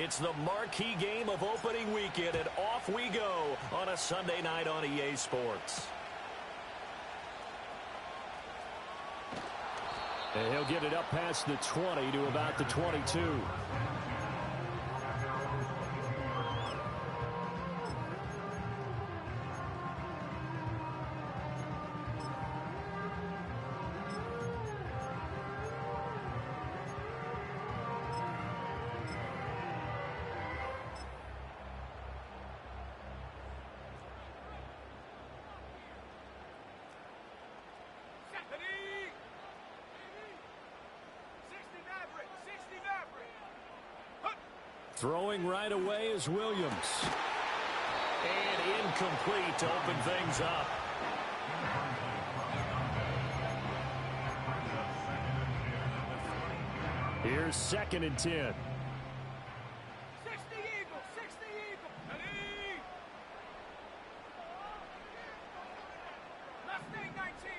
It's the marquee game of opening weekend, and off we go on a Sunday night on EA Sports. And he'll get it up past the 20 to about the 22. Throwing right away is Williams. And incomplete to open things up. Here's 2nd and 10. 60 Eagles, 60 Eagles. Ready? Mustang 19.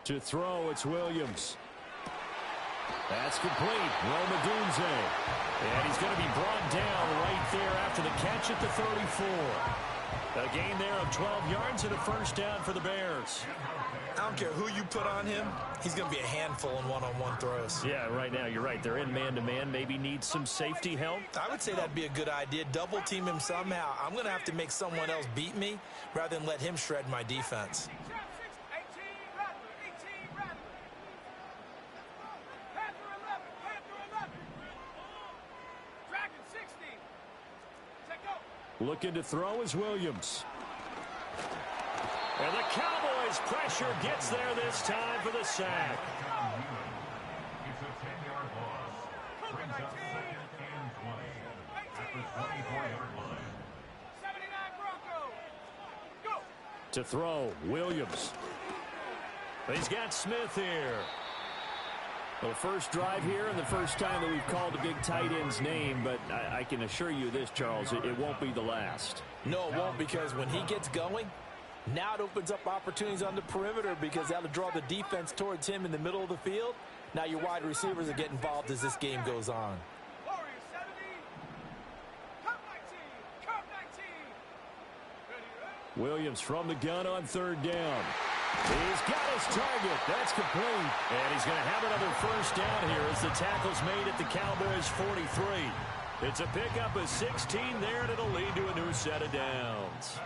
To throw, it's Williams. That's complete. Roma Dunze. And he's going to be brought down right there after the catch at the 34. A gain there of 12 yards and a first down for the Bears. I don't care who you put on him. He's going to be a handful in one-on-one throws. Yeah, right now, you're right. They're in man-to-man. Maybe need some safety help. I would say that'd be a good idea. Double team him somehow. I'm going to have to make someone else beat me rather than let him shred my defense. Looking to throw is Williams. And the Cowboys' pressure gets there this time for the sack. It's a 10-yard loss. Brings up 2nd and 20 at the 24-yard line. 79 Broncos. Go. To throw, Williams. He's got Smith here. Well, first drive here and the first time that we've called a big tight end's name, but I can assure you this, Charles, it won't be the last. No, it won't, because when he gets going, now it opens up opportunities on the perimeter because that'll draw the defense towards him in the middle of the field. Now your wide receivers will get involved as this game goes on. Warriors 70. Cup 19. Cup 19. Williams from the gun on 3rd down. He's got his target. That's complete. And he's going to have another first down here as the tackle's made at the Cowboys' 43. It's a pickup of 16 there, and it'll lead to a new set of downs.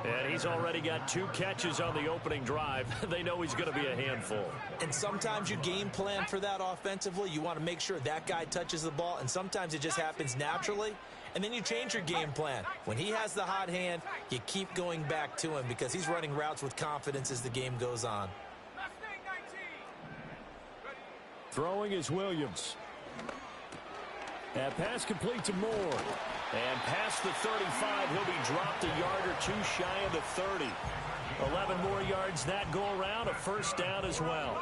And he's already got 2 catches on the opening drive. They know he's going to be a handful. And sometimes you game plan for that offensively. You want to make sure that guy touches the ball, and sometimes it just happens naturally. And then you change your game plan. When he has the hot hand, you keep going back to him because he's running routes with confidence as the game goes on. Throwing is Williams. That pass complete to Moore. And past the 35, he'll be dropped a yard or 2 shy of the 30. 11 more yards that go around, a first down as well.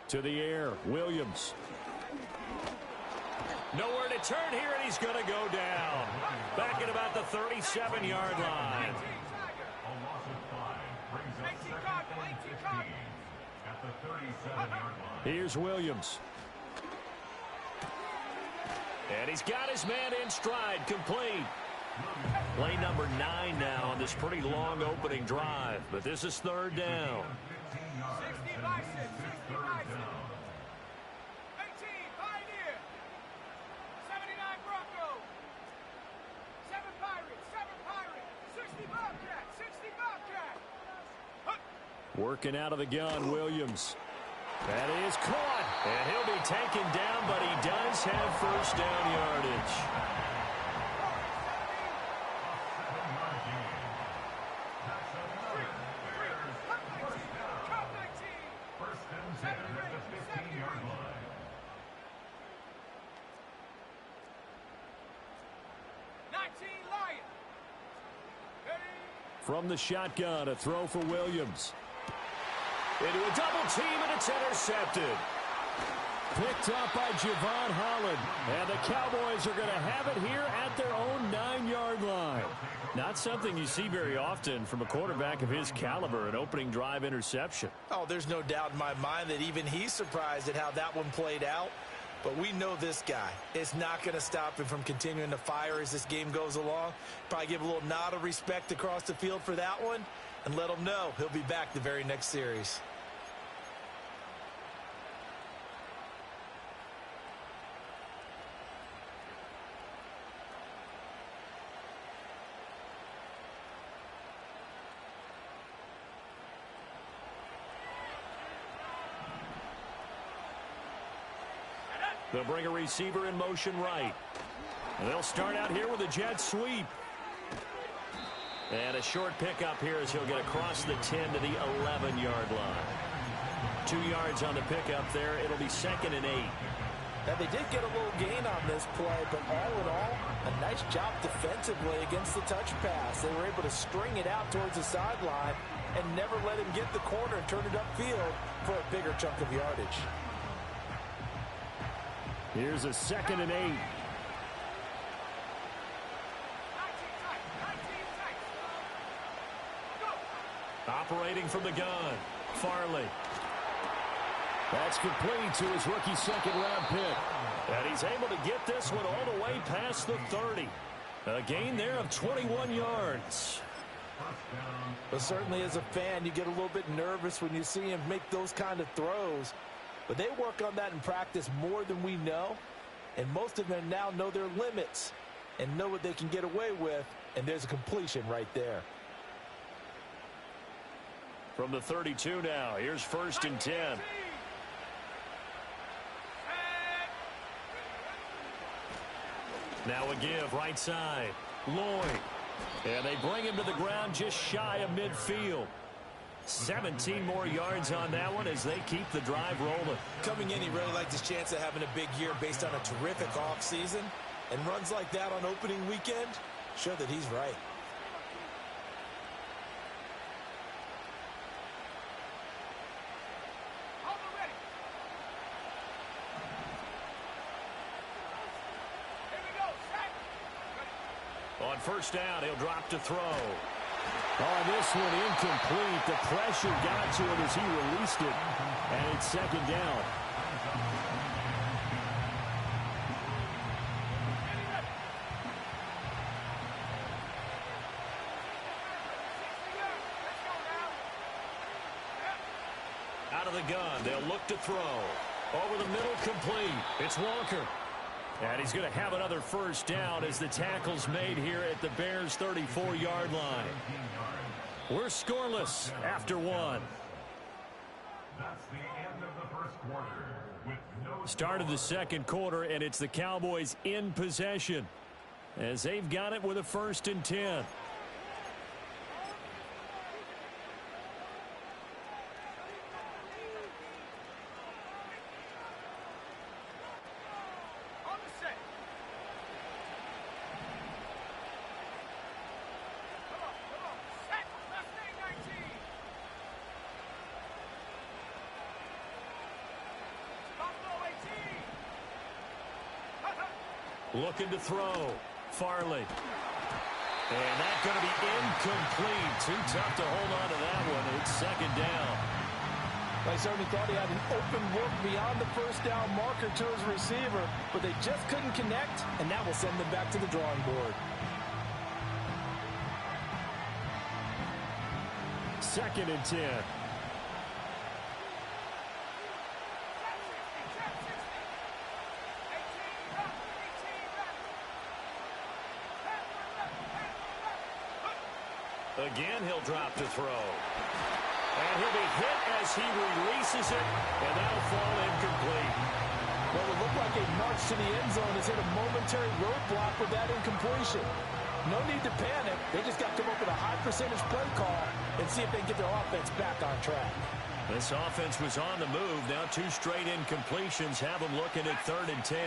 To the air, Williams. Nowhere to turn here, and he's going to go down. Back at about the 37-yard line. A loss of 5 brings up 2nd and 15 at the 37-yard line. Here's Williams. And he's got his man in stride, complete. Play number 9 now on this pretty long opening drive, but this is 3rd down. 15 yards, 60 and Bison, this is 60 3rd Bison. down. 18 Pioneer. 79 Broncos. 7 Pirates, 7 Pirates. 60 Bobcat, 60 Bobcat. Working out of the gun, Williams. That is caught. And he'll be taken down, but he does have first down yardage. First and 10 at the 15-yard line. Lions. Ready? From the shotgun, a throw for Williams. Into a double team, and it's intercepted. Picked up by Javon Holland. And the Cowboys are going to have it here at their own 9-yard line. Not something you see very often from a quarterback of his caliber, an opening drive interception. Oh, there's no doubt in my mind that even he's surprised at how that one played out. But we know this guy. It's not going to stop him from continuing to fire as this game goes along. Probably give a little nod of respect across the field for that one and let him know he'll be back the very next series. They'll bring a receiver in motion right. They'll start out here with a jet sweep. And a short pickup here as he'll get across the 10 to the 11-yard line. 2 yards on the pickup there. It'll be 2nd and 8. Now, they did get a little gain on this play, but all in all, a nice job defensively against the touch pass. They were able to string it out towards the sideline and never let him get the corner and turn it upfield for a bigger chunk of yardage. Here's a 2nd and 8. Operating from the gun, Farley. That's complete to his rookie second-round pick. And he's able to get this one all the way past the 30. A gain there of 21 yards. But certainly as a fan, you get a little bit nervous when you see him make those kind of throws. But they work on that in practice more than we know. And most of them now know their limits and know what they can get away with. And there's a completion right there. From the 32 now, here's 1st and 10. Now a give, right side. Lloyd. And they bring him to the ground just shy of midfield. 17 more yards on that one as they keep the drive rolling. Coming in, he really liked his chance of having a big year based on a terrific offseason. And runs like that on opening weekend show that he's right. On 1st down, he'll drop to throw. Oh, this one incomplete. The pressure got to him as he released it. And it's 2nd down. Out of the gun, they'll look to throw. Over the middle, complete. It's Walker. And he's going to have another 1st down as the tackle's made here at the Bears' 34-yard line. We're scoreless after 1. That's the end of the 1st quarter. With no Start of the 2nd quarter, and it's the Cowboys in possession as they've got it with a 1st and 10. Looking to throw. Farley. And that's going to be incomplete. Too tough to hold on to that one. It's 2nd down. I certainly thought he had an open look beyond the 1st down marker to his receiver, but they just couldn't connect, and that will send them back to the drawing board. 2nd and 10. Again, he'll drop to throw. And he'll be hit as he releases it, and that'll fall incomplete. Well, it looked like a march to the end zone has hit a momentary roadblock with that incompletion. No need to panic. They just got to come up with a high percentage play call and see if they can get their offense back on track. This offense was on the move. Now 2 straight incompletions have them looking at 3rd and 10.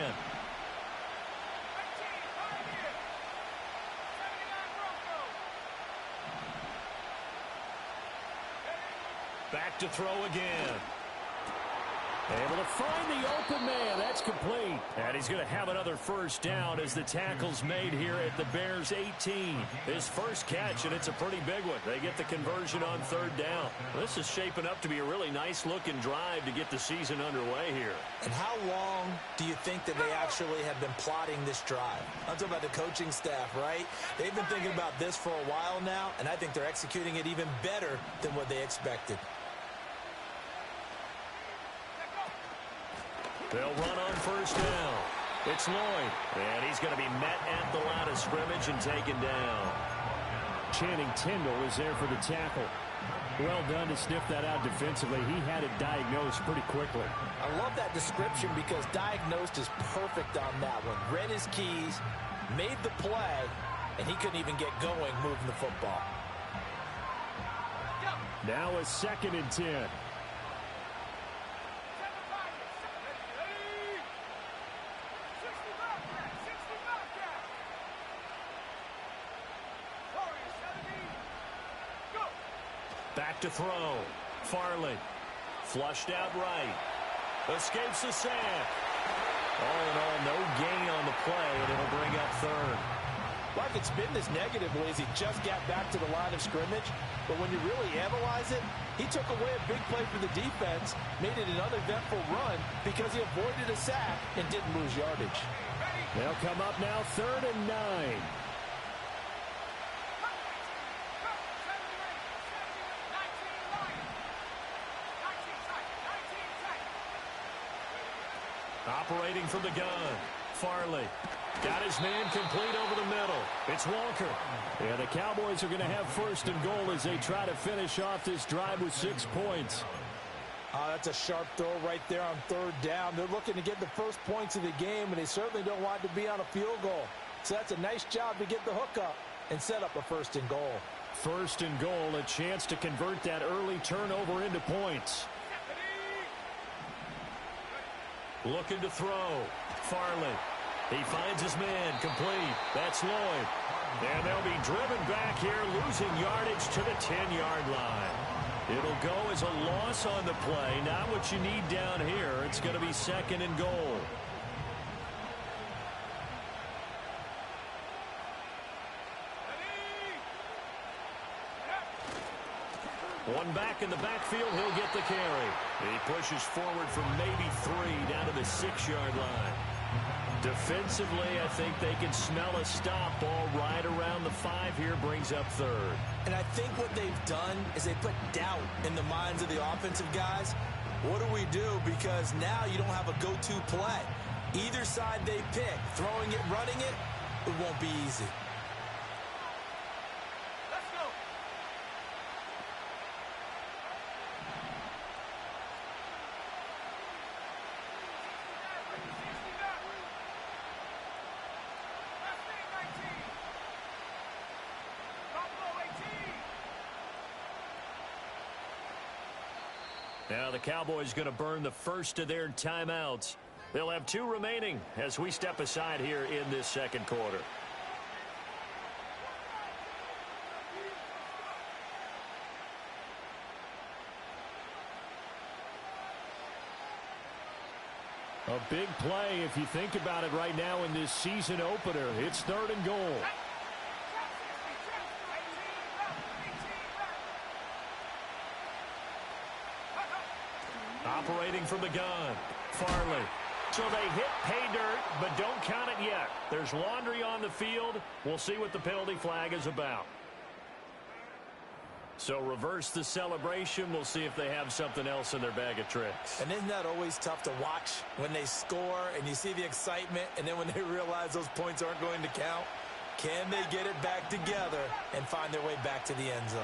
Back to throw again. Able to find the open man. That's complete. And he's going to have another first down as the tackle's made here at the Bears' 18. His first catch, and it's a pretty big one. They get the conversion on third down. This is shaping up to be a really nice-looking drive to get the season underway here. And how long do you think that they actually have been plotting this drive? I'm talking about the coaching staff, right? They've been thinking about this for a while now, and I think they're executing it even better than what they expected. They'll run on first down. It's Lloyd, and he's going to be met at the line of scrimmage and taken down. Channing Tindall is there for the tackle. Well done to sniff that out defensively. He had it diagnosed pretty quickly. I love that description because diagnosed is perfect on that one. Read his keys, made the play, and he couldn't even get going moving the football. Now a 2nd and 10. Back to throw. Farley. Flushed out right. Escapes the sack. All in all, no gain on the play, and it'll bring up third. Well, I could spin this negatively as he just got back to the line of scrimmage. But when you really analyze it, he took away a big play for the defense, made it an uneventful run because he avoided a sack and didn't lose yardage. They'll come up now 3rd and 9. Operating from the gun. Farley. Got his man complete over the middle. It's Walker. Yeah, the Cowboys are going to have 1st and goal as they try to finish off this drive with 6 points. That's a sharp throw right there on 3rd down. They're looking to get the first points of the game, and they certainly don't want to be on a field goal. So that's a nice job to get the hook up and set up a 1st and goal. 1st and goal, a chance to convert that early turnover into points. Looking to throw. Farley. He finds his man complete. That's Lloyd. And they'll be driven back here, losing yardage to the 10-yard line. It'll go as a loss on the play. Not what you need down here. It's going to be 2nd and goal. One back in the backfield, he'll get the carry. He pushes forward from maybe 3 down to the 6-yard line. Defensively, I think they can smell a stop. Ball right around the 5 here, brings up 3rd. And I think what they've done is they put doubt in the minds of the offensive guys. What do we do? Because now you don't have a go-to play. Either side they pick, throwing it, running it, it won't be easy. Now the Cowboys going to burn the first of their timeouts. They'll have 2 remaining as we step aside here in this 2nd quarter. A big play if you think about it right now in this season opener. It's 3rd and goal. Operating from the gun. Farley. So they hit pay dirt, but don't count it yet. There's laundry on the field. We'll see what the penalty flag is about. So reverse the celebration. We'll see if they have something else in their bag of tricks. And isn't that always tough to watch when they score and you see the excitement, and then when they realize those points aren't going to count? Can they get it back together and find their way back to the end zone?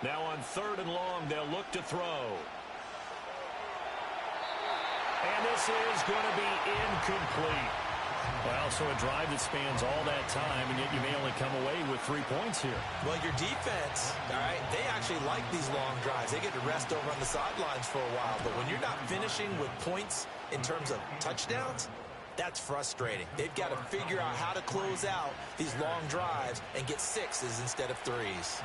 Now on 3rd and long, they'll look to throw. And this is going to be incomplete. Well, so a drive that spans all that time, and yet you may only come away with 3 points here. Well, your defense, all like these long drives. They get to rest over on the sidelines for a while. But when you're not finishing with points in terms of touchdowns, that's frustrating. They've got to figure out how to close out these long drives and get sixes instead of threes.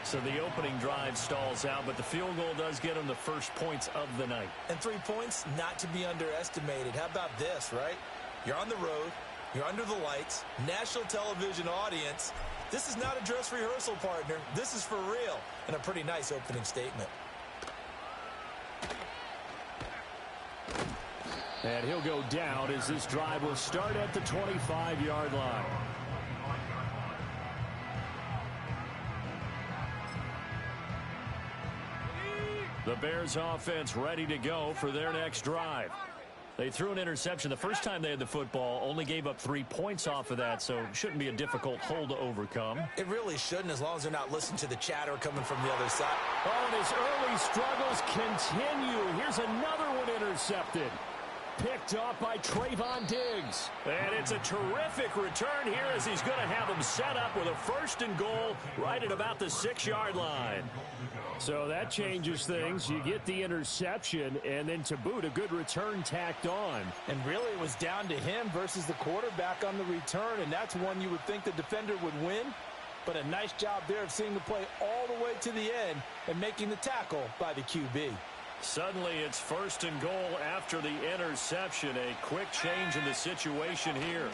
So the opening drive stalls out, but the field goal does get them the first points of the night. And 3 points, not to be underestimated. How about this, right? You're on the road. You're under the lights. National television audience. This is not a dress rehearsal, partner. This is for real. And a pretty nice opening statement. And he'll go down as this drive will start at the 25-yard line. The Bears offense ready to go for their next drive. They threw an interception the first time they had the football, only gave up 3 points off of that, so it shouldn't be a difficult hole to overcome. It really shouldn't, as long as they're not listening to the chatter coming from the other side. Oh, and his early struggles continue. Here's another one intercepted. Picked off by Trayvon Diggs. And it's a terrific return here as he's going to have them set up with a 1st and goal right at about the 6-yard line. So that changes things. You get the interception, and then to boot, a good return tacked on. And really, it was down to him versus the quarterback on the return, and that's one you would think the defender would win. But a nice job there of seeing the play all the way to the end and making the tackle by the QB. Suddenly, it's 1st and goal after the interception. A quick change in the situation here.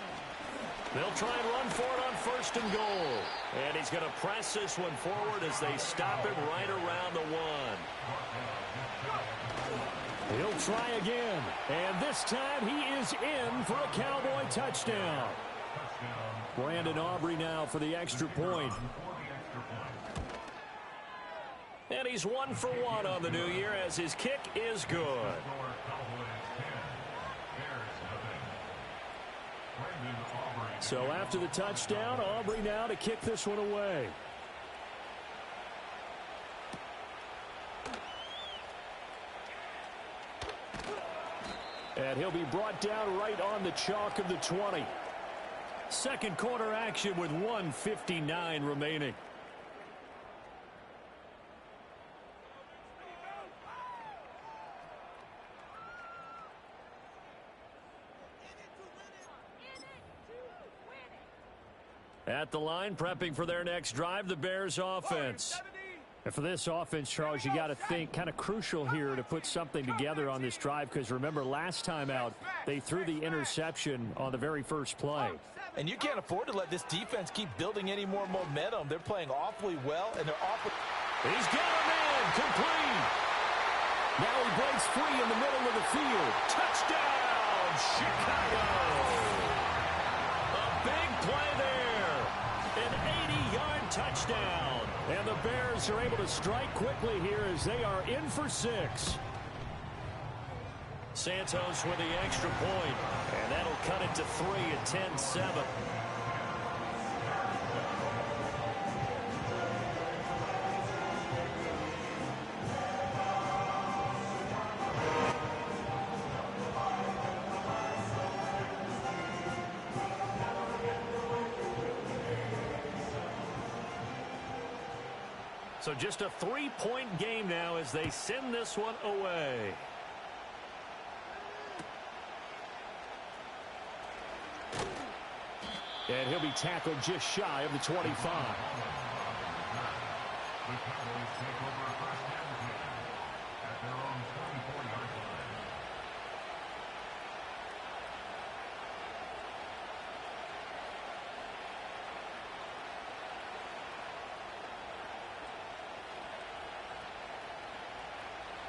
They'll try and run for it on 1st and goal. And he's going to press this one forward as they stop him right around the 1. He'll try again. And this time he is in for a Cowboy touchdown. Brandon Aubrey now for the extra point. And he's 1 for 1 on the new year as his kick is good. So after the touchdown, Aubrey now to kick this one away. And he'll be brought down right on the chalk of the 20. Second quarter action with 1:59 remaining. At the line, prepping for their next drive, the Bears offense. And for this offense, Charles, you got to think kind of crucial here to put something together on this drive, because remember last time out, they threw the interception on the very first play. And you can't afford to let this defense keep building any more momentum. They're playing awfully well, and they're awfully... He's got a man, complete. Now he breaks free in the middle of the field. Touchdown, Chicago. A big play there. An 80-yard touchdown. And the Bears are able to strike quickly here as they are in for 6. Santos with the extra point. And that'll cut it to 3 at 10-7. So just a 3-point game now as they send this one away. And he'll be tackled just shy of the 25.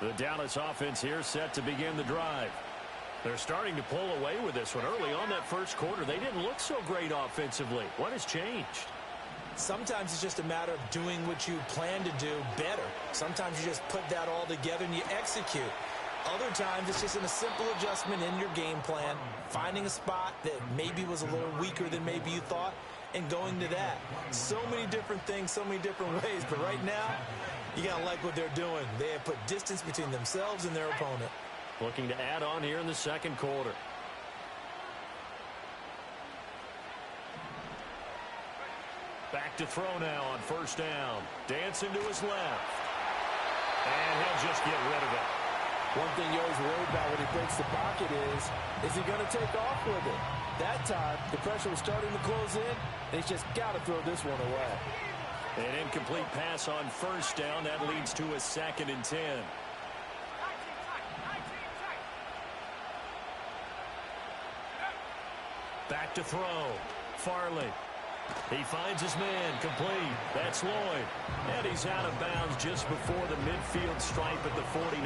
The Dallas offense here set to begin the drive. They're starting to pull away with this one. Early on that first quarter, they didn't look so great offensively. What has changed? Sometimes it's just a matter of doing what you plan to do better. Sometimes you just put that all together and you execute. Other times it's just a simple adjustment in your game plan, finding a spot that maybe was a little weaker than maybe you thought, and going to that. So many different things, so many different ways. But right now, you got to like what they're doing. They have put distance between themselves and their opponent. Looking to add on here in the second quarter. Back to throw now on first down. Dancing to his left. And he'll just get rid of it. One thing you always worry about when he breaks the pocket is he going to take off with it? That time, the pressure was starting to close in, and he's just got to throw this one away. An incomplete pass on first down. That leads to a 2nd and 10. Back to throw. Farley. He finds his man. Complete. That's Lloyd. And he's out of bounds just before the midfield stripe at the 49.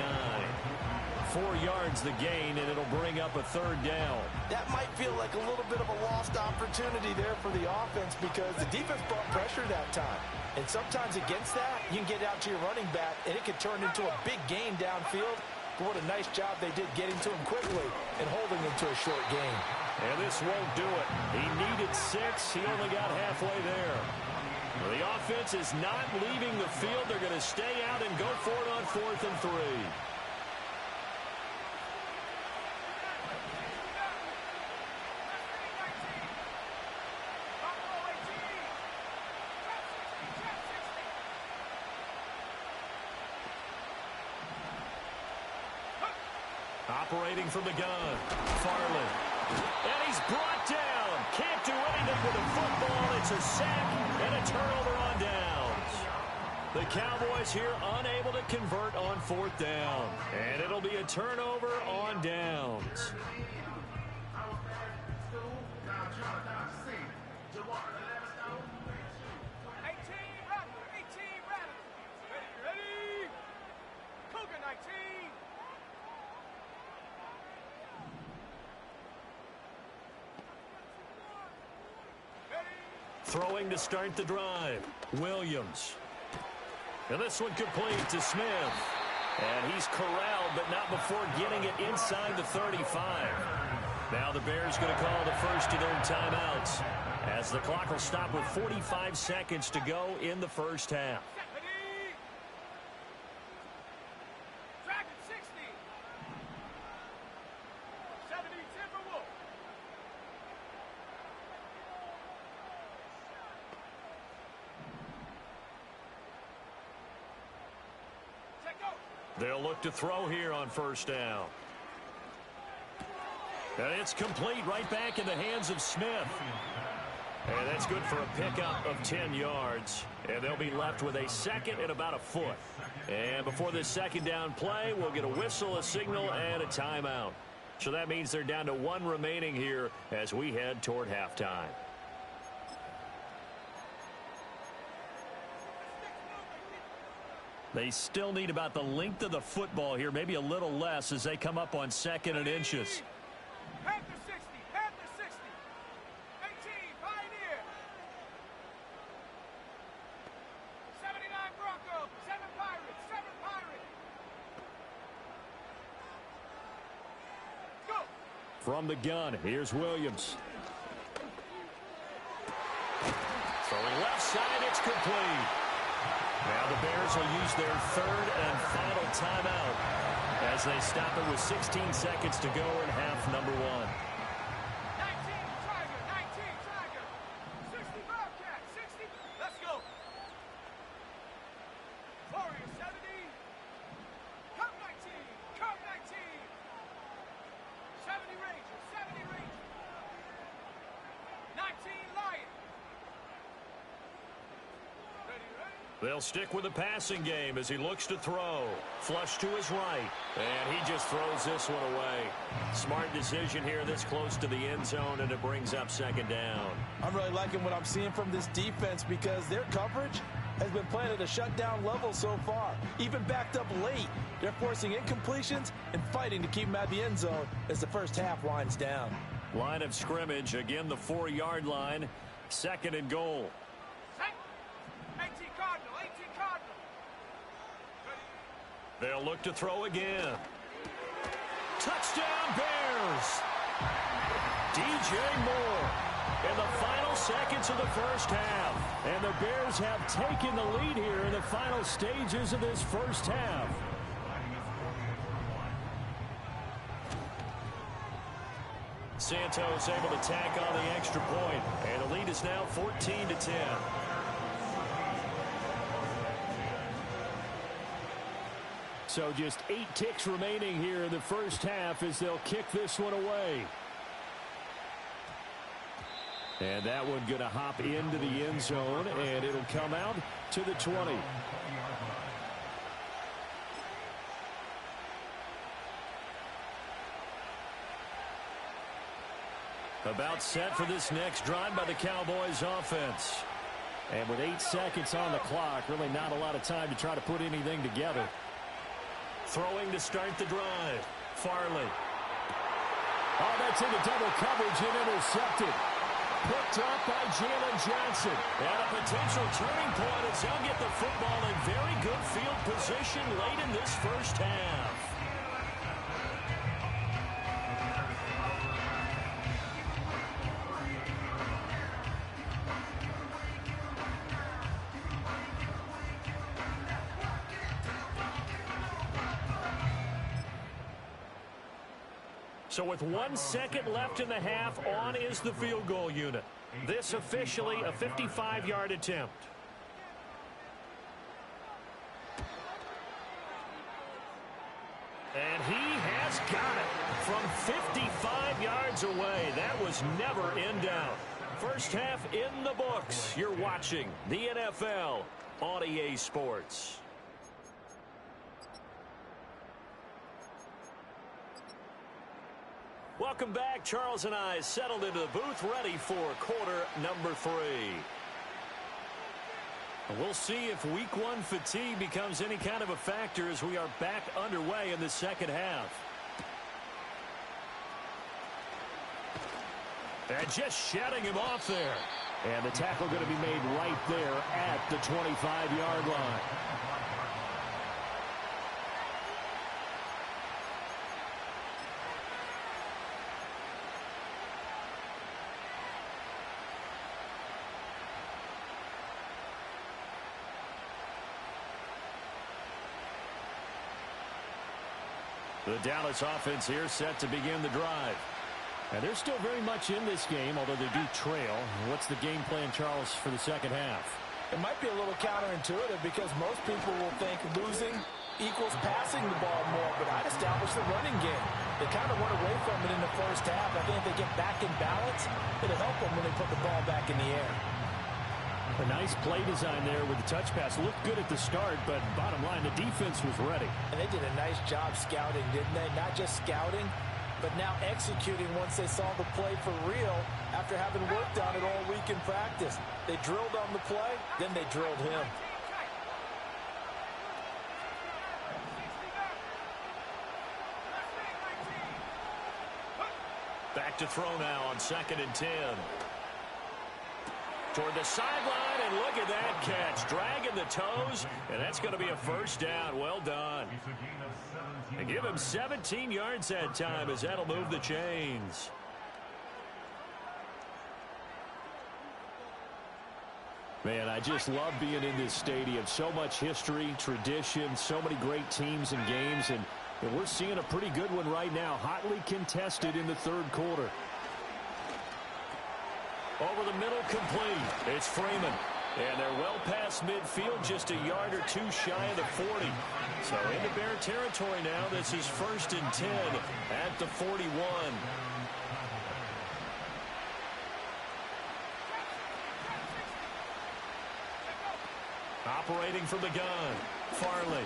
4 yards the gain, and it'll bring up a 3rd down. That might feel like a little bit of a lost opportunity there for the offense because the defense brought pressure that time. And sometimes against that, you can get out to your running back, and it can turn into a big gain downfield. But what a nice job they did getting to him quickly and holding him to a short gain. And this won't do it. He needed 6. He only got halfway there. The offense is not leaving the field. They're going to stay out and go for it on 4th and 3. Operating from the gun, Farley. And he's brought down. Can't do anything with the football. It's a sack and a turnover on downs. The Cowboys here unable to convert on 4th down. And it'll be a turnover on downs. Throwing to start the drive. Williams. And this one complete to Smith. And he's corralled, but not before getting it inside the 35. Now the Bears going to call the first of their timeouts, as the clock will stop with 45 seconds to go in the first half. They'll look to throw here on first down. And it's complete right back in the hands of Smith. And that's good for a pickup of 10 yards. And they'll be left with a 2nd and about a foot. And before this 2nd down play, we'll get a whistle, a signal, and a timeout. So that means they're down to 1 remaining here as we head toward halftime. They still need about the length of the football here, maybe a little less as they come up on 2nd and inches. Panther 60, Panther 60. 18, Pioneer. 79 Bronco, 7 Pirates, 7 Pirates. Go. From the gun, here's Williams. Throwing left side, it's complete. Now the Bears will use their 3rd and final timeout as they stop it with 16 seconds to go in half number 1. 19 Tiger, 19 Tiger. 60 Bobcat, 60. Let's go. Warrior 70. Cup 19, Cup 19. 70 Rangers, 70 Rangers. 19 Lions. They'll stick with the passing game as he looks to throw. Flush to his right. And he just throws this one away. Smart decision here this close to the end zone, and it brings up 2nd down. I'm really liking what I'm seeing from this defense because their coverage has been playing at a shutdown level so far. Even backed up late, they're forcing incompletions and fighting to keep them at the end zone as the first half winds down. Line of scrimmage, again the 4-yard line. 2nd and goal. 18 Cardinal, 18 Cardinal. They'll look to throw again. Touchdown Bears! DJ Moore in the final seconds of the first half. And the Bears have taken the lead here in the final stages of this first half. Santos able to tack on the extra point. And the lead is now 14-10. So just 8 ticks remaining here in the first half as they'll kick this one away. And that one going to hop into the end zone, and it'll come out to the 20. About set for this next drive by the Cowboys offense. And with 8 seconds on the clock, really not a lot of time to try to put anything together. Throwing to start the drive. Farley. Oh, that's into double coverage and intercepted. Picked up by Jalen Johnson. And a potential turning point as they'll get the football in very good field position late in this first half. So with 1 second left in the half, on is the field goal unit. This officially a 55-yard attempt. And he has got it from 55 yards away. That was never in doubt. First half in the books. You're watching the NFL on EA Sports. Welcome back. Charles and I settled into the booth, ready for quarter number 3. We'll see if week 1 fatigue becomes any kind of a factor as we are back underway in the second half. And just shutting him off there. And the tackle going to be made right there at the 25-yard line. The Dallas offense here set to begin the drive. And they're still very much in this game, although they do trail. What's the game plan, Charles, for the second half? It might be a little counterintuitive because most people will think losing equals passing the ball more, but I'd establish the running game. They kind of went away from it in the first half. I think if they get back in balance, it'll help them when they put the ball back in the air. A nice play design there with the touch pass. Looked good at the start, but bottom line, the defense was ready. And they did a nice job scouting, didn't they? Not just scouting, but now executing once they saw the play for real after having worked on it all week in practice. They drilled on the play, then they drilled him. Back to throw now on 2nd and 10. Toward the sideline, and look at that catch. Dragging the toes, and that's going to be a first down. Well done. And give him 17 yards that time as that'll move the chains. Man, I just love being in this stadium. So much history, tradition, so many great teams and games, and we're seeing a pretty good one right now, hotly contested in the third quarter. Over the middle, complete. It's Freeman. And they're well past midfield, just a yard or 2 shy of the 40. So into Bear territory now. This is 1st and 10 at the 41. Operating from the gun, Farley.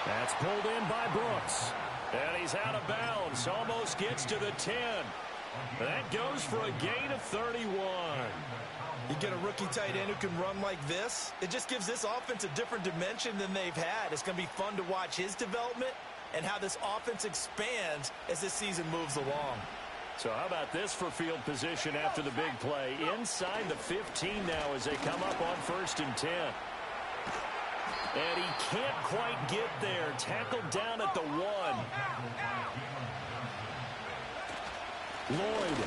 That's pulled in by Brooks. And he's out of bounds. Almost gets to the 10. That goes for a gain of 31. You get a rookie tight end who can run like this, it just gives this offense a different dimension than they've had. It's going to be fun to watch his development and how this offense expands as this season moves along. So how about this for field position after the big play? Inside the 15 now as they come up on 1st and 10. And he can't quite get there. Tackled down at the 1. Lloyd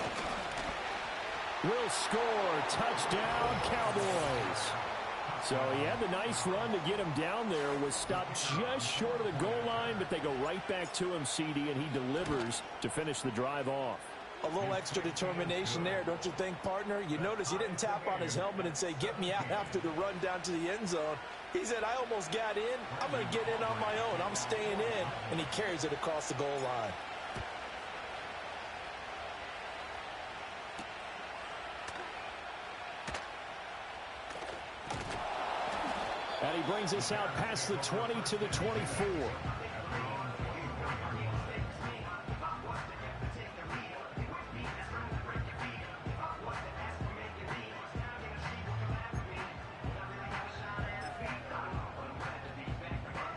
will score. Touchdown, Cowboys. So he had the nice run to get him down there. Was stopped just short of the goal line, but they go right back to him, CD, and he delivers to finish the drive off. A little extra determination there, don't you think, partner? You notice he didn't tap on his helmet and say, get me out after the run down to the end zone. He said, I almost got in. I'm going to get in on my own. I'm staying in. And he carries it across the goal line. And he brings us out past the 20 to the 24.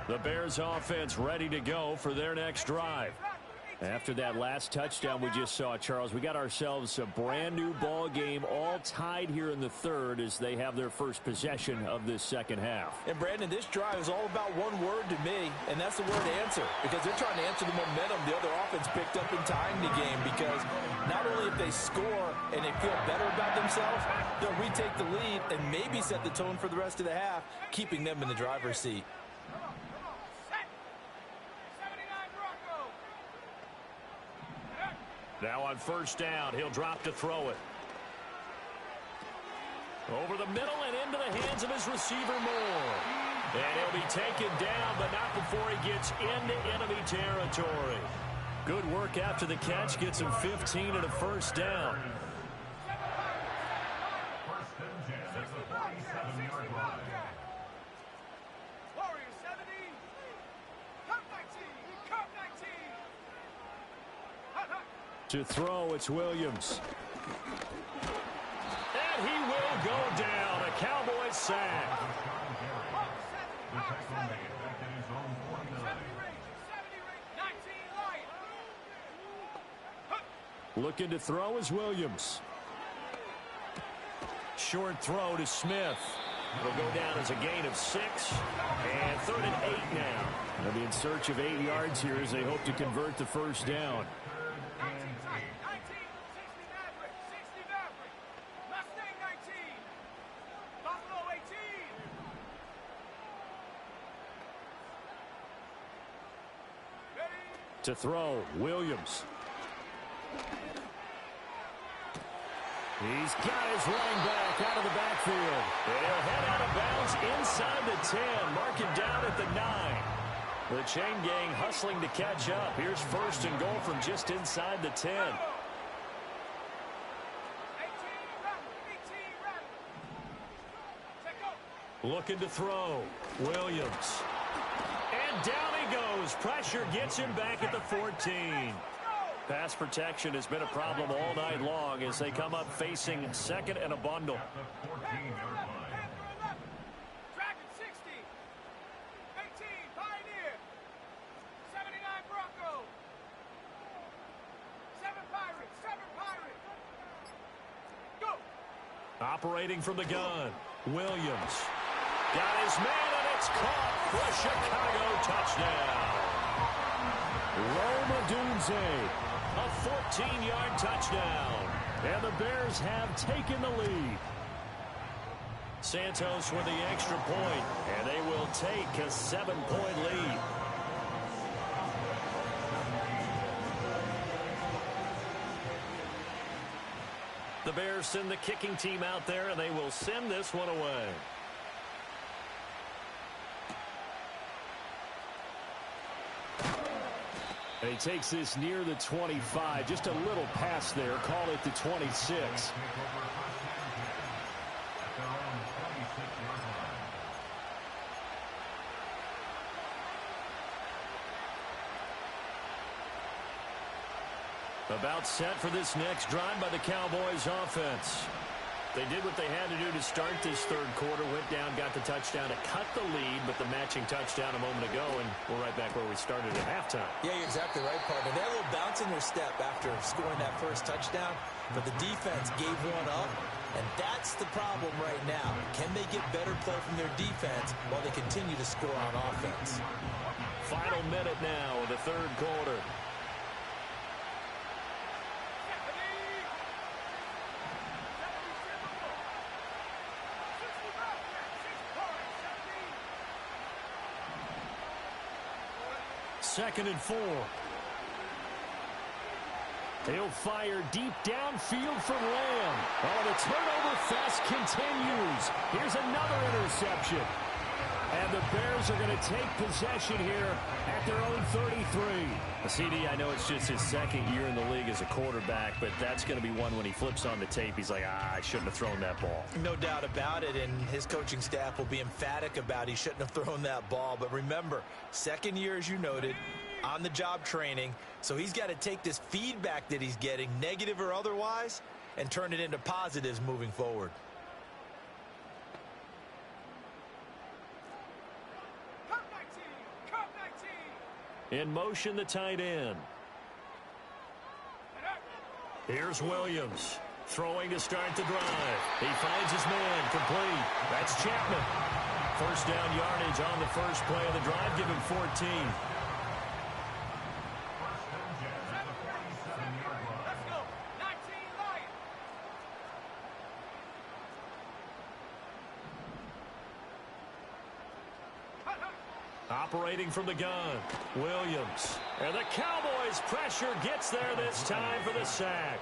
The Bears offense ready to go for their next drive. After that last touchdown we just saw, Charles, we got ourselves a brand new ball game, all tied here in the third as they have their first possession of this second half. And Brandon, this drive is all about one word to me, and that's the word answer, because they're trying to answer the momentum the other offense picked up in tying the game, because not only if they score and they feel better about themselves, they'll retake the lead and maybe set the tone for the rest of the half, keeping them in the driver's seat. Now on first down, he'll drop to throw it. Over the middle and into the hands of his receiver, Moore. And he'll be taken down, but not before he gets into enemy territory. Good work after the catch. Gets him 15 and a first down. To throw, it's Williams. And he will go down. A Cowboys sack. Looking to throw is Williams. Short throw to Smith. It'll go down as a gain of 6. And 3rd and 8 now. They'll be in search of 8 yards here as they hope to convert the first down. To throw, Williams. He's got his running back out of the backfield. And he'll head out of bounds inside the 10. Mark it down at the 9. The chain gang hustling to catch up. Here's first and goal from just inside the 10. Looking to throw, Williams. And down he goes. Pressure gets him back at the 14. Pass protection has been a problem all night long as they come up facing second and a bundle. Operating from the gun, Williams. Got his man, and it's caught for a Chicago touchdown. Rome Odunze, a 14-yard touchdown. And the Bears have taken the lead. Santos with the extra point, and they will take a 7-point lead. The Bears send the kicking team out there, and they will send this one away. And he takes this near the 25. Just a little pass there. Call it the 26. About set for this next drive by the Cowboys offense. They did what they had to do to start this third quarter. Went down, got the touchdown to cut the lead, but the matching touchdown a moment ago, and we're right back where we started at halftime. Yeah, you're exactly right, partner. They had a little bounce in their step after scoring that first touchdown, but the defense gave one up, and that's the problem right now. Can they get better play from their defense while they continue to score on offense? Final minute now of the third quarter. Second and 4. He'll fire deep downfield from Lamb. Oh, the turnover fest continues. Here's another interception. And the Bears are going to take possession here at their own 33. CD, I know it's just his second year in the league as a quarterback, but that's going to be one when he flips on the tape. He's like, I shouldn't have thrown that ball. No doubt about it, and his coaching staff will be emphatic about he shouldn't have thrown that ball. But remember, second year, as you noted, on-the-job training, so he's got to take this feedback that he's getting, negative or otherwise, and turn it into positives moving forward. In motion, the tight end. Here's Williams. Throwing to start the drive. He finds his man. Complete. That's Chapman. First down yardage on the first play of the drive. Give him 14. Operating from the gun, Williams. And the Cowboys' pressure gets there this time for the sack.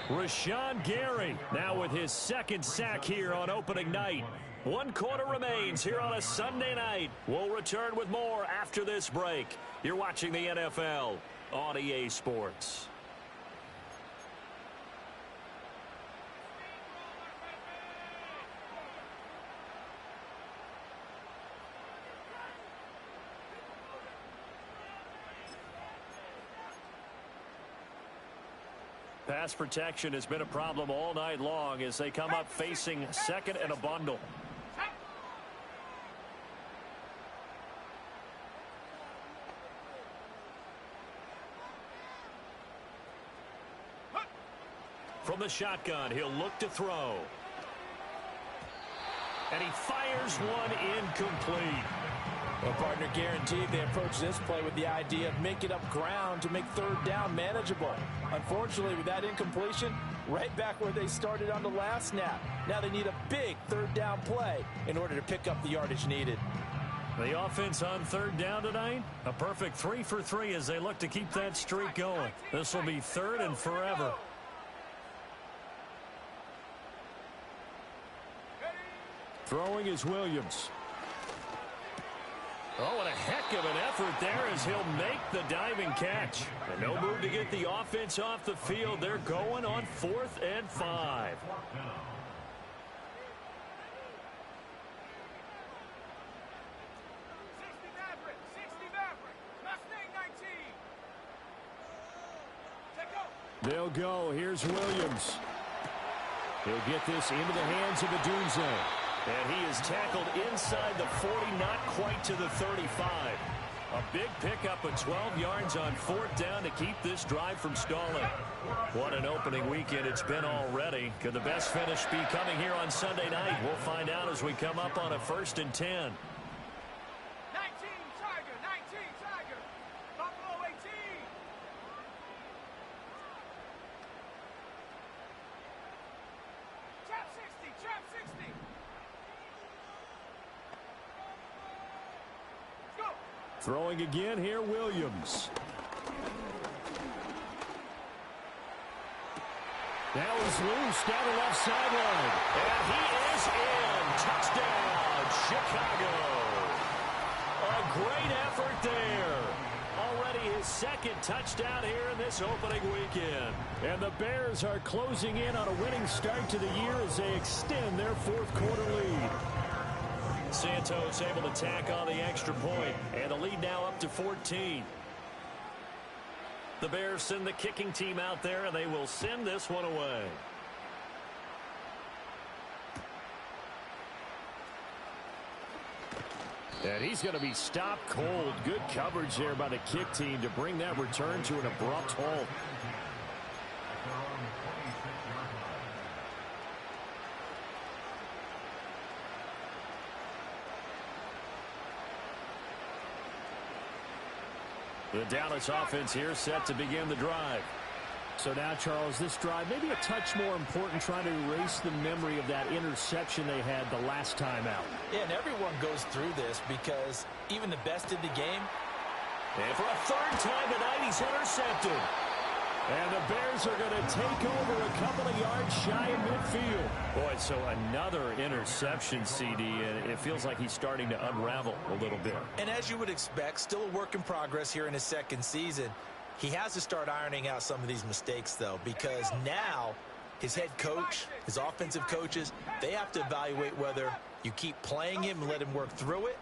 Rashawn Gary now with his second sack here on opening night. 1 quarter remains here on a Sunday night. We'll return with more after this break. You're watching the NFL on EA Sports. Pass protection has been a problem all night long as they come up facing second and a bundle. From the shotgun, he'll look to throw. And he fires one incomplete. Well, partner, guaranteed they approach this play with the idea of making up ground to make third down manageable. Unfortunately, with that incompletion, right back where they started on the last snap. Now they need a big third down play in order to pick up the yardage needed. The offense on third down tonight, a perfect 3 for 3 as they look to keep that streak going. This will be third and forever. Throwing is Williams. Oh, and a heck of an effort there as he'll make the diving catch. And no move to get the offense off the field. They're going on 4th and 5. They'll go. Here's Williams. He'll get this into the hands of Madden. And he is tackled inside the 40, not quite to the 35. A big pickup of 12 yards on 4th down to keep this drive from stalling. What an opening weekend it's been already. Could the best finish be coming here on Sunday night? We'll find out as we come up on a 1st and 10. 19 Tiger, 19 Tiger. Buffalo 18. Trap 60, trap 60. Throwing again here, Williams. Now he's loose down the left sideline. And he is in. Touchdown, Chicago. A great effort there. Already his second touchdown here in this opening weekend. And the Bears are closing in on a winning start to the year as they extend their 4th quarter lead. Santos able to tack on the extra point, and the lead now up to 14. The Bears send the kicking team out there, and they will send this one away. And he's going to be stopped cold. Good coverage there by the kick team to bring that return to an abrupt halt. The Dallas offense here set to begin the drive. So now, Charles, this drive maybe a touch more important, trying to erase the memory of that interception they had the last time out. Yeah, and everyone goes through this because even the best in the game. And for a 3rd time tonight, he's intercepted. And the Bears are going to take over a couple of yards shy of midfield. Boy, so another interception, CD, and it feels like he's starting to unravel a little bit. And as you would expect, still a work in progress here in his second season. He has to start ironing out some of these mistakes, though, because now his head coach, his offensive coaches, they have to evaluate whether you keep playing him and let him work through it,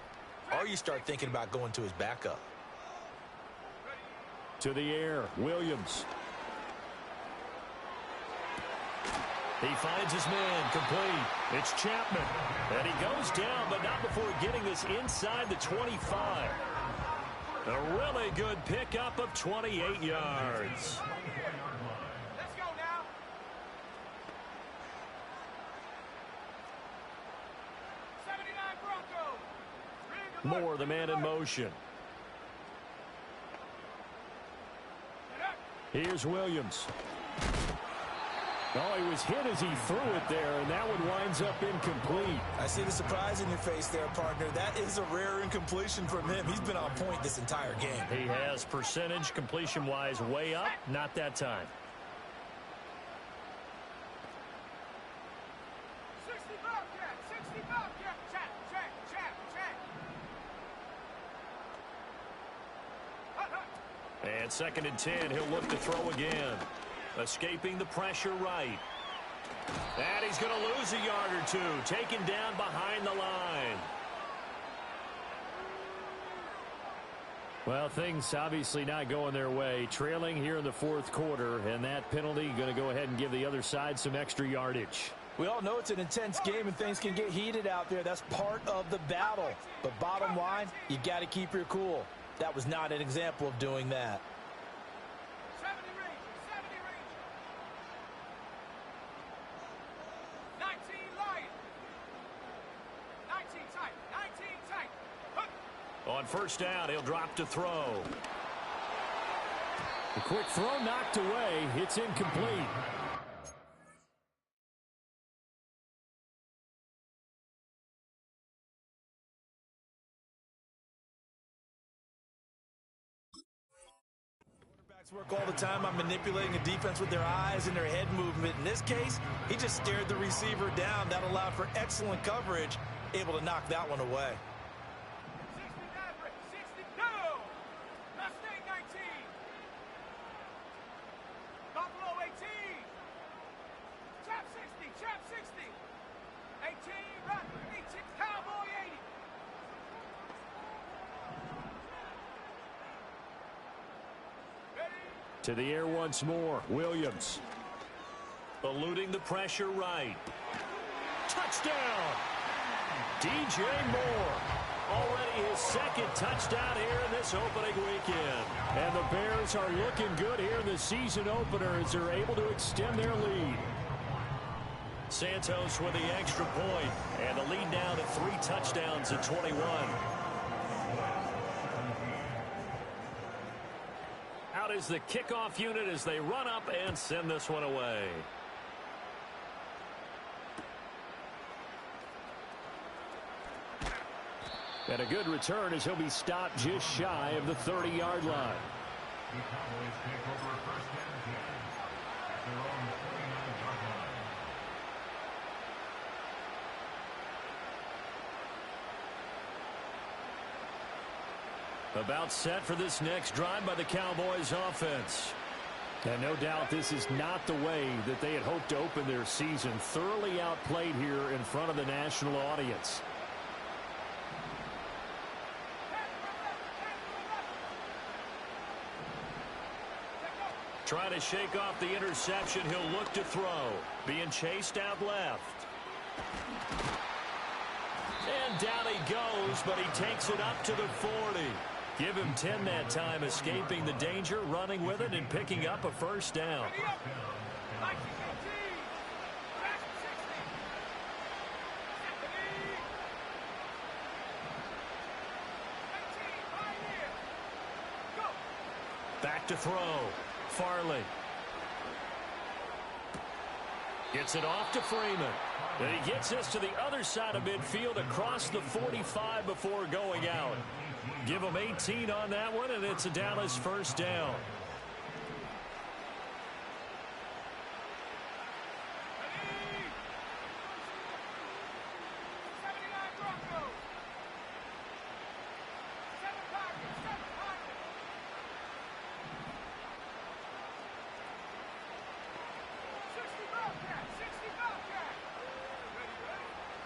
or you start thinking about going to his backup. To the air, Williams. He finds his man, complete. It's Chapman. And he goes down, but not before getting this inside the 25. A really good pickup of 28 yards. Let's go now. Broncos. Moore, the man in motion. Here's Williams. Oh, he was hit as he threw it there, and that one winds up incomplete. I see the surprise in your face there, partner. That is a rare incompletion from him. He's been on point this entire game. He has percentage completion-wise way up. Not that time. 60 Bobcat, 60 Bobcat. Check. And 2nd and 10, he'll look to throw again. Escaping the pressure right. And he's going to lose a yard or two. Taken down behind the line. Well, things obviously not going their way. Trailing here in the 4th quarter, and that penalty going to go ahead and give the other side some extra yardage. We all know it's an intense game and things can get heated out there. That's part of the battle. But bottom line, you got to keep your cool. That was not an example of doing that. 70 Rangers, 70 Rangers. 19 Lions. 19 tight, 19 tight. On 1st down, he'll drop to throw. The quick throw knocked away. It's incomplete. Work all the time on manipulating a defense with their eyes and their head movement. In this case, he just stared the receiver down. That allowed for excellent coverage, able to knock that one away. 60 Maverick, 62. Mustang 19. Buffalo 18. Chap 60, Chap 60. 18, Rocker 18. Cowboy 80. To the air once more, Williams. Eluding the pressure right. Touchdown! DJ Moore. Already his 2nd touchdown here in this opening weekend. And the Bears are looking good here in the season opener as they're able to extend their lead. Santos with the extra point, and the lead down to 3 touchdowns at 21. Out is the kickoff unit as they run up and send this one away. And a good return as he'll be stopped just shy of the 30-yard line. The Cowboys take over 1st and 10 at their own 49-yard line. About set for this next drive by the Cowboys offense. And no doubt this is not the way that they had hoped to open their season. Thoroughly outplayed here in front of the national audience. Trying to shake off the interception. He'll look to throw. Being chased out left. And down he goes, but he takes it up to the 40. Give him 10 that time, escaping the danger, running with it, and picking up a 1st down. Back to throw. Farley. Gets it off to Freeman. And he gets this to the other side of midfield across the 45 before going out. Give him 18 on that one, and it's a Dallas 1st down.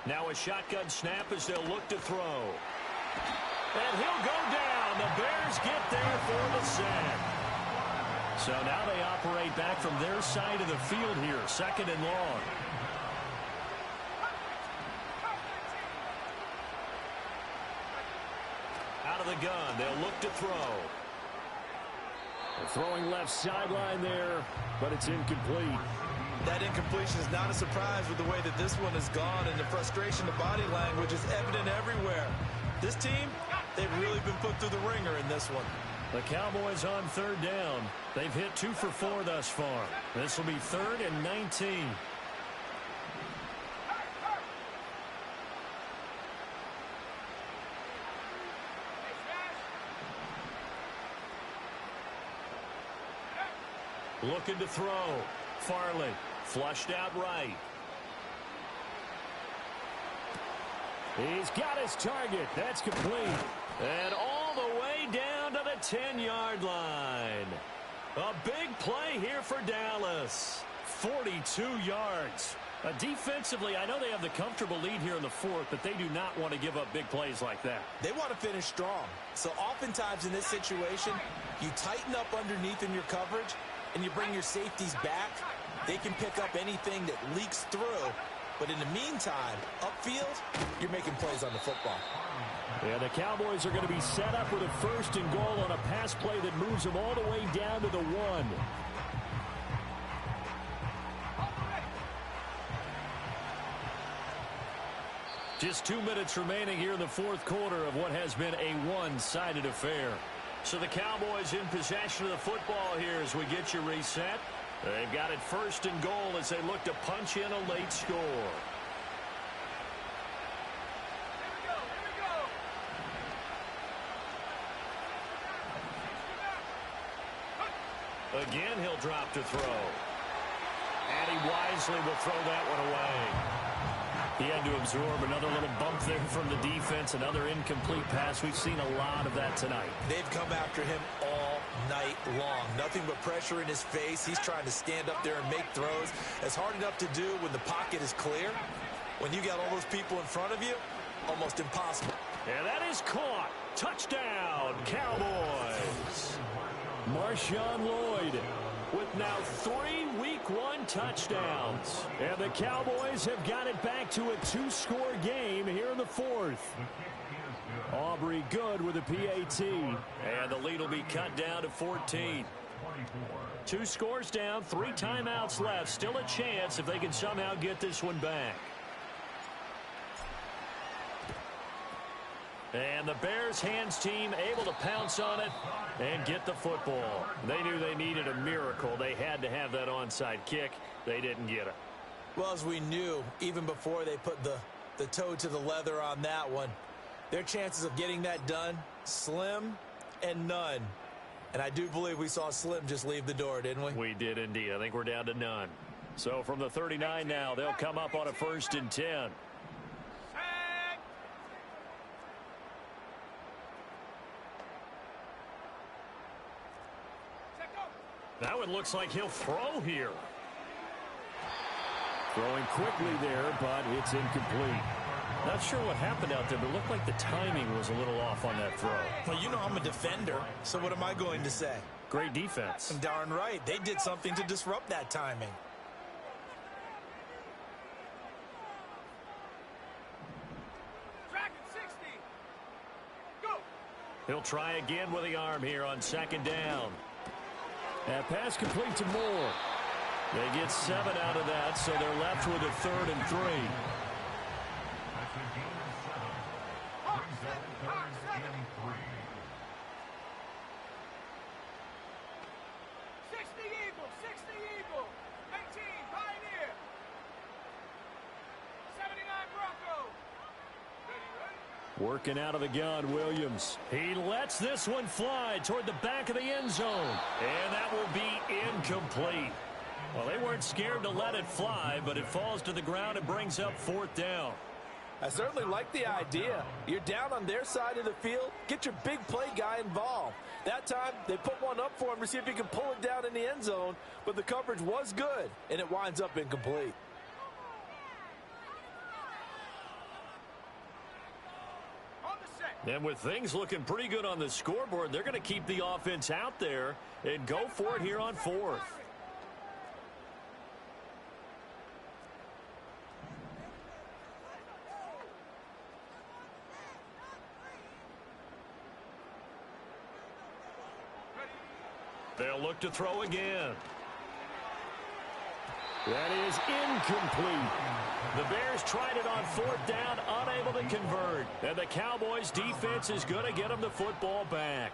Now a shotgun snap as they'll look to throw. And he'll go down. The Bears get there for the sack. So now they operate back from their side of the field here, 2nd and long. Out of the gun, they'll look to throw. They're throwing left sideline there, but it's incomplete. That incompletion is not a surprise with the way that this one has gone, and the frustration of body language is evident everywhere. This team, they've really been put through the ringer in this one. The Cowboys on 3rd down. They've hit 2 for 4 thus far. This will be 3rd and 19. Looking to throw. Farley flushed out right. He's got his target. That's complete. And all the way down to the 10-yard line. A big play here for Dallas. 42 yards. Defensively, I know they have the comfortable lead here in the 4th, but they do not want to give up big plays like that. They want to finish strong. So oftentimes in this situation, you tighten up underneath in your coverage, and you bring your safeties back. They can pick up anything that leaks through. But in the meantime, upfield, you're making plays on the football. Yeah, the Cowboys are going to be set up with a 1st and goal on a pass play that moves them all the way down to the 1. Just 2 minutes remaining here in the 4th quarter of what has been a one-sided affair. So the Cowboys in possession of the football here as we get you reset. They've got it 1st and goal as they look to punch in a late score. Again, he'll drop to throw. And he wisely will throw that one away. He had to absorb another little bump there from the defense, another incomplete pass. We've seen a lot of that tonight. They've come after him all night long. Nothing but pressure in his face. He's trying to stand up there and make throws. It's hard enough to do when the pocket is clear. When you got all those people in front of you, almost impossible. And that is caught. Touchdown, Cowboys. Marshawn Lloyd with now 3 Week 1 touchdowns. And the Cowboys have got it back to a 2-score game here in the 4th. Aubrey Good with a PAT. And the lead will be cut down to 14. 2 scores down, 3 timeouts left. Still a chance if they can somehow get this one back. And the Bears hands team able to pounce on it and get the football. They knew they needed a miracle. They had to have that onside kick. They didn't get it. Well, as we knew, even before they put the toe to the leather on that one, their chances of getting that done, slim and none. And I do believe we saw Slim just leave the door, didn't we? We did indeed. I think we're down to none. So from the 39 now, they'll come up on a 1st and 10. That one looks like he'll throw here. Throwing quickly there, but it's incomplete. Not sure what happened out there, but it looked like the timing was a little off on that throw. Well, you know I'm a defender, so what am I going to say? Great defense. Darn right. They did something to disrupt that timing. He'll try again with the arm here on 2nd down. That pass complete to Moore. They get 7 out of that, so they're left with a 3rd and 3. Working out of the gun, Williams. He lets this one fly toward the back of the end zone. And that will be incomplete. Well, they weren't scared to let it fly, but it falls to the ground and brings up 4th down. I certainly like the idea. You're down on their side of the field. Get your big play guy involved. That time, they put one up for him to see if he can pull it down in the end zone. But the coverage was good, and it winds up incomplete. And with things looking pretty good on the scoreboard, they're going to keep the offense out there and go for it here on fourth. They'll look to throw again. That is incomplete. The Bears tried it on fourth down, unable to convert. And the Cowboys' defense is going to get them the football back.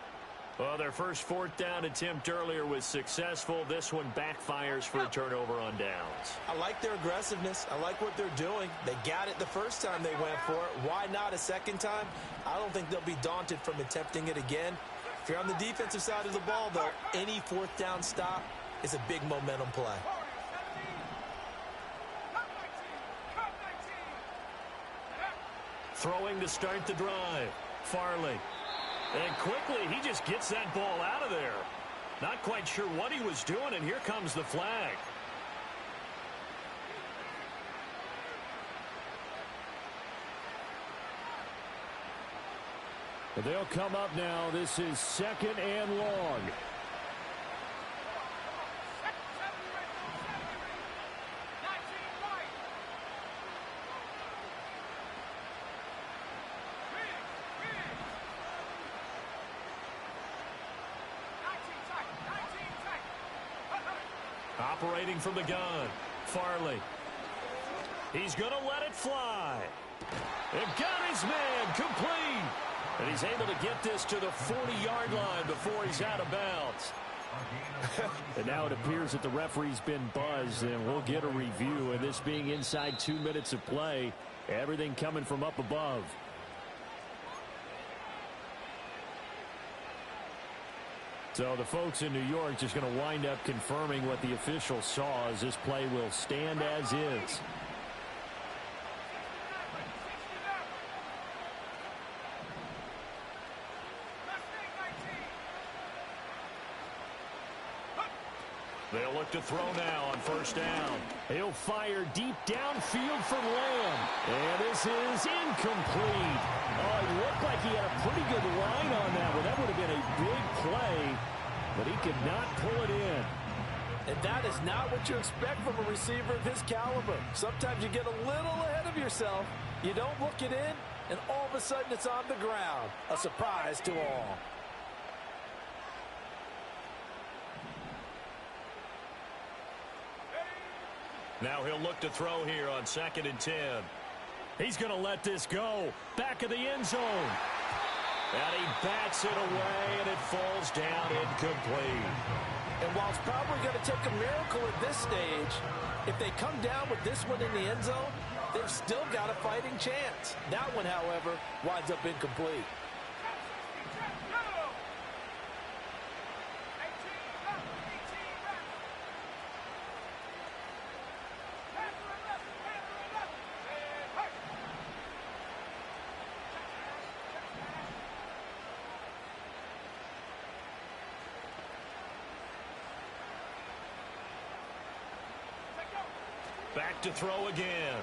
Well, their first fourth down attempt earlier was successful. This one backfires for a turnover on downs. I like their aggressiveness. I like what they're doing. They got it the first time they went for it. Why not a second time? I don't think they'll be daunted from attempting it again. If you're on the defensive side of the ball, though, any fourth down stop is a big momentum play. Throwing to start the drive. Farley. And quickly, he just gets that ball out of there. Not quite sure what he was doing, and here comes the flag. They'll come up now. This is 2nd and long. Operating from the gun. Farley. He's going to let it fly. And got his man complete. And he's able to get this to the 40-yard line before he's out of bounds. And now it appears that the referee's been buzzed, and we'll get a review. And this being inside 2 minutes of play, everything coming from up above. So the folks in New York just going to wind up confirming what the official saw, as this play will stand as is. They'll look to throw now on first down. He'll fire deep downfield for Lamb. And this is incomplete. Oh, it looked like he had a pretty good line on that one. That would have been a big play, but he could not pull it in. And that is not what you expect from a receiver of his caliber. Sometimes you get a little ahead of yourself. You don't look it in, and all of a sudden it's on the ground. A surprise to all. Now he'll look to throw here on 2nd and 10. He's going to let this go. Back of the end zone. And he bats it away, and it falls down incomplete. And while it's probably going to take a miracle at this stage, if they come down with this one in the end zone, they've still got a fighting chance. That one, however, winds up incomplete. Back to throw again.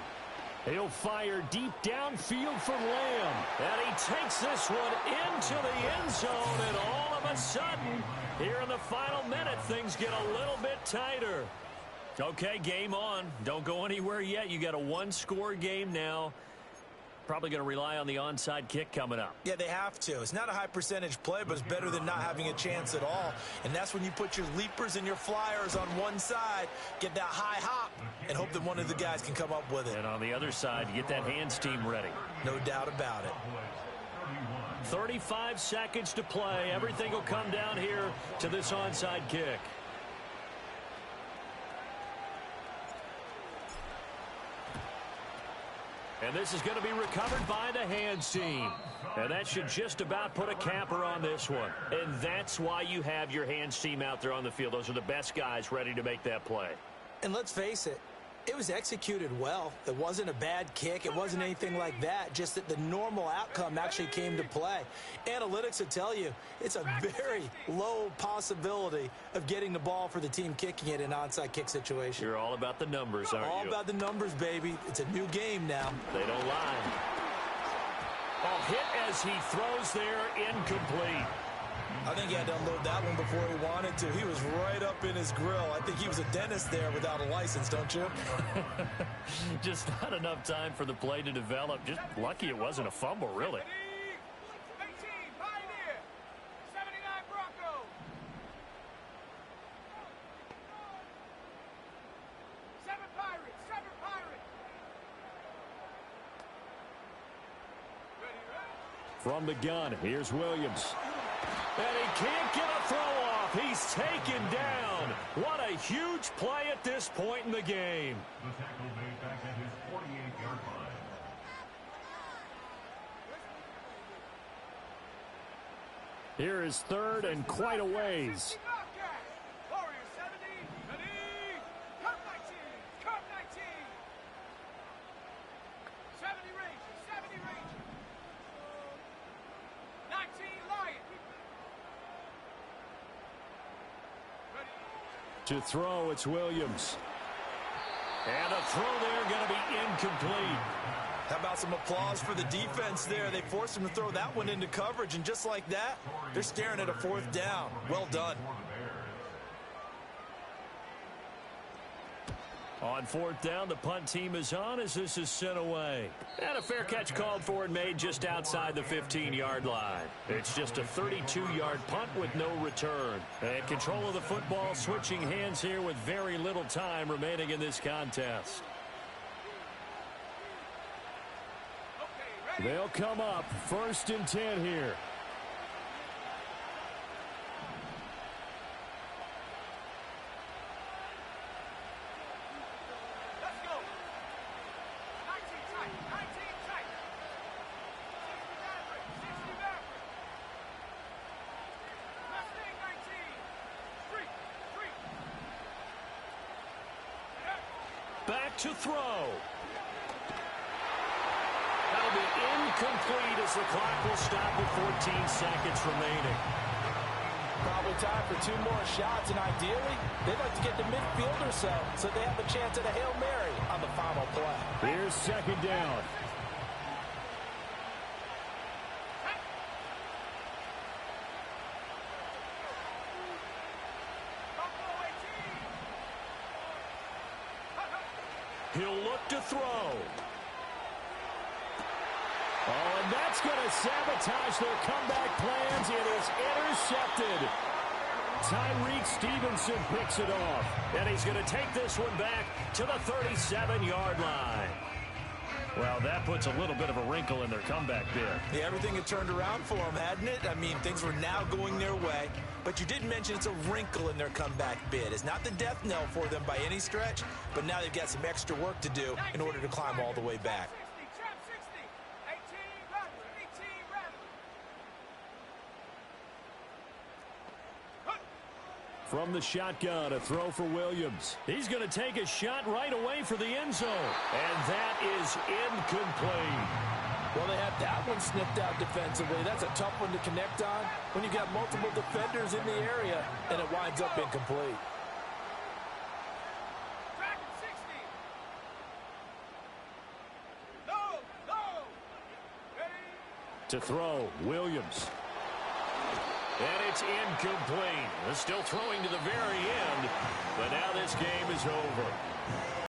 He'll fire deep downfield for Lamb. And he takes this one into the end zone, and all of a sudden, here in the final minute, things get a little bit tighter. Okay, game on. Don't go anywhere yet. You got a one-score game now. Probably going to rely on the onside kick coming up. Yeah, they have to. It's not a high percentage play, but it's better than not having a chance at all. And that's when you put your leapers and your flyers on one side, get that high hop, and hope that one of the guys can come up with it. And on the other side, you get that hands team ready. No doubt about it. 35 seconds to play. Everything will come down here to this onside kick. And this is going to be recovered by the hands team. And that should just about put a capper on this one. And that's why you have your hands team out there on the field. Those are the best guys ready to make that play. And let's face it, it was executed well. It wasn't a bad kick. It wasn't anything like that. Just that the normal outcome actually came to play. Analytics will tell you it's a very low possibility of getting the ball for the team kicking it in an onside kick situation. You're all about the numbers, aren't you? All about the numbers, baby. It's a new game now. They don't lie. Oh, hit as he throws there, incomplete. I think he had to unload that one before he wanted to. He was right up in his grill. I think he was a dentist there without a license, don't you? Just not enough time for the play to develop. Just lucky it wasn't a fumble, really. 18, Pioneer. 79, Broncos. 7 Pirates. 7 Pirates. Ready. From the gun, here's Williams. And he can't get a throw off. He's taken down. What a huge play at this point in the game. The tackle made back at his 48-yard line. Here is third and quite a ways. Warriors 70. Ready. Cup 19. Cup 19. 70 Rangers. 70 Rangers. 19 Lions. To throw, it's Williams. And a throw there going to be incomplete. How about some applause for the defense there? They forced him to throw that one into coverage, and just like that, they're staring at a 4th down. Well done. On 4th down, the punt team is on as this is sent away. And a fair catch called for and made just outside the 15-yard line. It's just a 32-yard punt with no return. And control of the football switching hands here with very little time remaining in this contest. They'll come up 1st and 10 here. Let's go. 19 tight. 19 tight. 60 Maverick. 60 Maverick. Mustang 19. Street. Street. Back to throw. That'll be incomplete as the clock will stop with 14 seconds remaining. Probably time for 2 more shots, and ideally, they'd like to get to midfield or so they have a chance at a Hail Mary on the final play. Here's 2nd down. Buffalo 18. He'll look to throw. Oh, and that's going to sabotage their comeback plans. It is intercepted. Tyreek Stevenson picks it off. And he's going to take this one back to the 37-yard line. Well, that puts a little bit of a wrinkle in their comeback bid. Yeah, everything had turned around for them, hadn't it? I mean, things were now going their way. But you did mention it's a wrinkle in their comeback bid. It's not the death knell for them by any stretch, but now they've got some extra work to do in order to climb all the way back. 60, Trap 60. 18 Rattler. 18 Rattler. From the shotgun, a throw for Williams. He's going to take a shot right away for the end zone. And that is incomplete. Well, they had that one sniffed out defensively. That's a tough one to connect on when you've got multiple defenders in the area, and it winds up incomplete. Dragon 60. No, no. Ready. To throw, Williams. And it's incomplete. They're still throwing to the very end, but now this game is over.